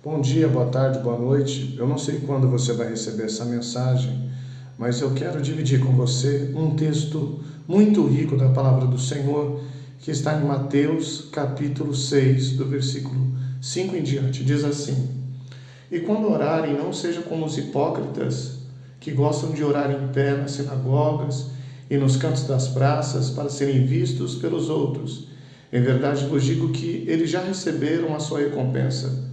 Bom dia, boa tarde, boa noite. Eu não sei quando você vai receber essa mensagem, mas eu quero dividir com você um texto muito rico da palavra do Senhor, que está em Mateus, capítulo 6, do versículo 5 em diante. Diz assim: E quando orarem, não sejam como os hipócritas, que gostam de orar em pé nas sinagogas e nos cantos das praças para serem vistos pelos outros. Em verdade vos digo que eles já receberam a sua recompensa.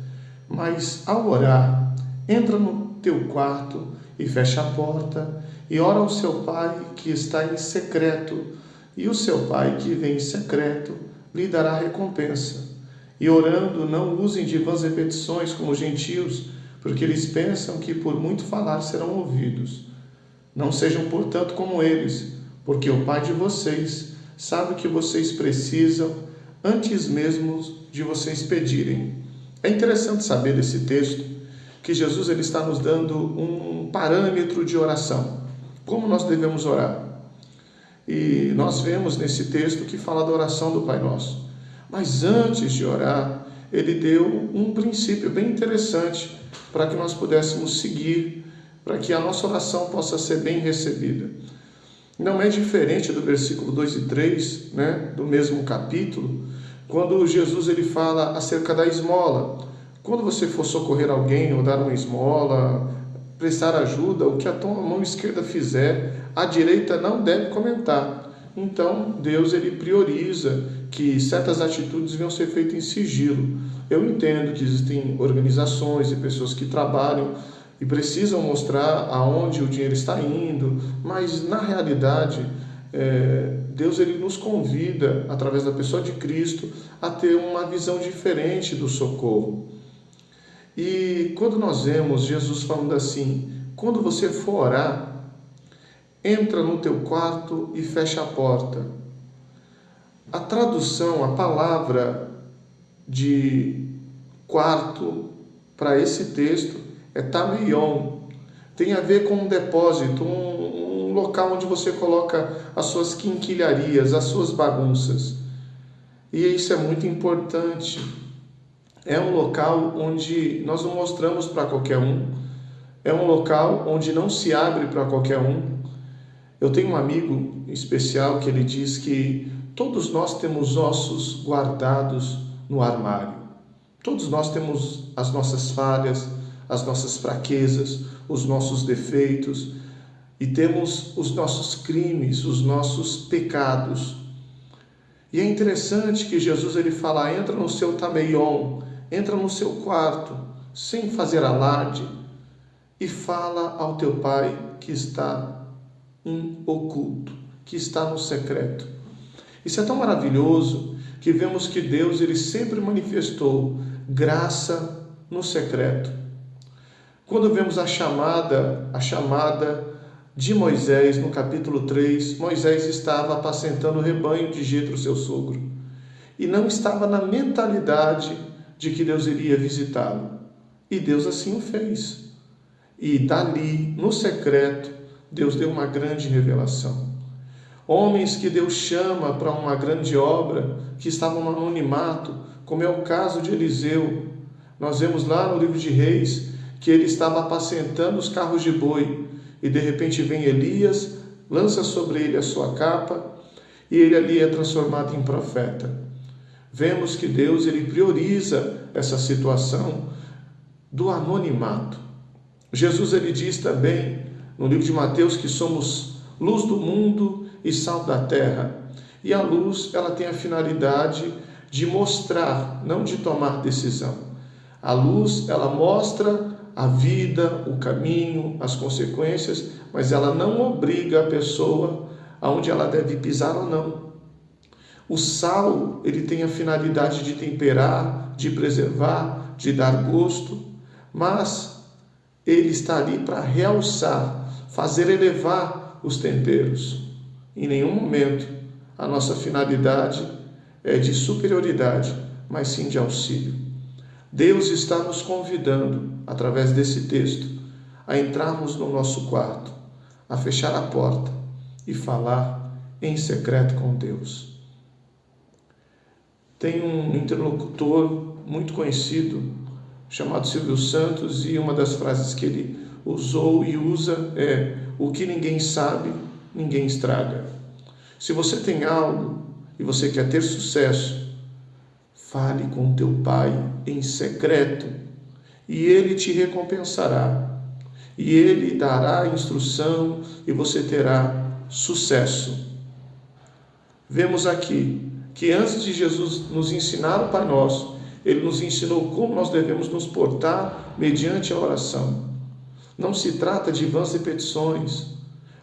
Mas ao orar, entra no teu quarto e fecha a porta e ora ao seu pai que está em secreto, e o seu pai que vem em secreto lhe dará recompensa. E orando, não usem de vãs repetições como os gentios, porque eles pensam que por muito falar serão ouvidos. Não sejam, portanto, como eles, porque o Pai de vocês sabe o que vocês precisam antes mesmo de vocês pedirem. É interessante saber desse texto que Jesus ele está nos dando um parâmetro de oração. Como nós devemos orar? E nós vemos nesse texto que fala da oração do Pai Nosso. Mas antes de orar, ele deu um princípio bem interessante para que nós pudéssemos seguir, para que a nossa oração possa ser bem recebida. Não é diferente do versículo 2 e 3, do mesmo capítulo, quando Jesus ele fala acerca da esmola. Quando você for socorrer alguém ou dar uma esmola, prestar ajuda, o que a tua mão esquerda fizer, a direita não deve comentar. Então, Deus ele prioriza que certas atitudes venham ser feitas em sigilo. Eu entendo que existem organizações e pessoas que trabalham e precisam mostrar aonde o dinheiro está indo, mas na realidade, Deus ele nos convida, através da pessoa de Cristo, a ter uma visão diferente do socorro. E quando nós vemos Jesus falando assim, quando você for orar, entra no teu quarto e fecha a porta. A tradução, a palavra de quarto para esse texto é tameion. Tem a ver com um depósito, um local onde você coloca as suas quinquilharias, as suas bagunças. E isso é muito importante. É um local onde nós não mostramos para qualquer um. É um local onde não se abre para qualquer um. Eu tenho um amigo especial que ele diz que todos nós temos ossos guardados no armário. Todos nós temos as nossas falhas, as nossas fraquezas, os nossos defeitos e temos os nossos crimes, os nossos pecados. E é interessante que Jesus ele fala, entra no seu tameion, entra no seu quarto, sem fazer alarde, e fala ao teu Pai que está em oculto, que está no secreto. Isso é tão maravilhoso que vemos que Deus ele sempre manifestou graça no secreto. Quando vemos a chamada de Moisés no capítulo 3, Moisés estava apacentando o rebanho de Jetro, seu sogro, e não estava na mentalidade de que Deus iria visitá-lo. E Deus assim o fez. E dali, no secreto, Deus deu uma grande revelação. Homens que Deus chama para uma grande obra, que estavam no anonimato, como é o caso de Eliseu. Nós vemos lá no livro de Reis que ele estava apacentando os carros de boi, e de repente vem Elias, lança sobre ele a sua capa, e ele ali é transformado em profeta. Vemos que Deus ele prioriza essa situação do anonimato. Jesus ele diz também no livro de Mateus que somos luz do mundo e sal da terra. E a luz ela tem a finalidade de mostrar, não de tomar decisão. A luz ela mostra a vida, o caminho, as consequências, mas ela não obriga a pessoa aonde ela deve pisar ou não. O sal, ele tem a finalidade de temperar, de preservar, de dar gosto, mas ele está ali para realçar, fazer elevar os temperos. Em nenhum momento a nossa finalidade é de superioridade, mas sim de auxílio. Deus está nos convidando, através desse texto, a entrarmos no nosso quarto, a fechar a porta e falar em secreto com Deus. Tem um interlocutor muito conhecido chamado Silvio Santos, e uma das frases que ele usou e usa é: o que ninguém sabe, ninguém estraga. Se você tem algo e você quer ter sucesso, fale com teu pai em secreto e ele te recompensará. E ele dará a instrução e você terá sucesso. Vemos aqui que antes de Jesus nos ensinar o Pai Nosso, ele nos ensinou como nós devemos nos portar mediante a oração. Não se trata de vãs repetições.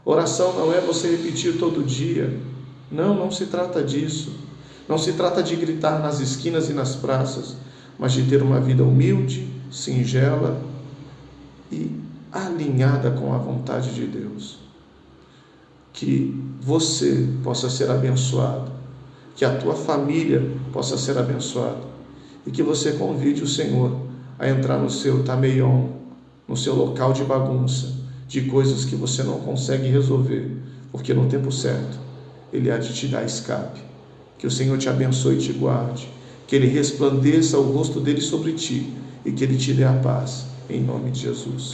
Oração não é você repetir todo dia. Não se trata disso. Não se trata de gritar nas esquinas e nas praças, mas de ter uma vida humilde, singela e alinhada com a vontade de Deus. Que você possa ser abençoado, que a tua família possa ser abençoada e que você convide o Senhor a entrar no seu tameion, no seu local de bagunça, de coisas que você não consegue resolver, porque no tempo certo Ele há de te dar escape. Que o Senhor te abençoe e te guarde, que Ele resplandeça o rosto dele sobre ti e que Ele te dê a paz, em nome de Jesus.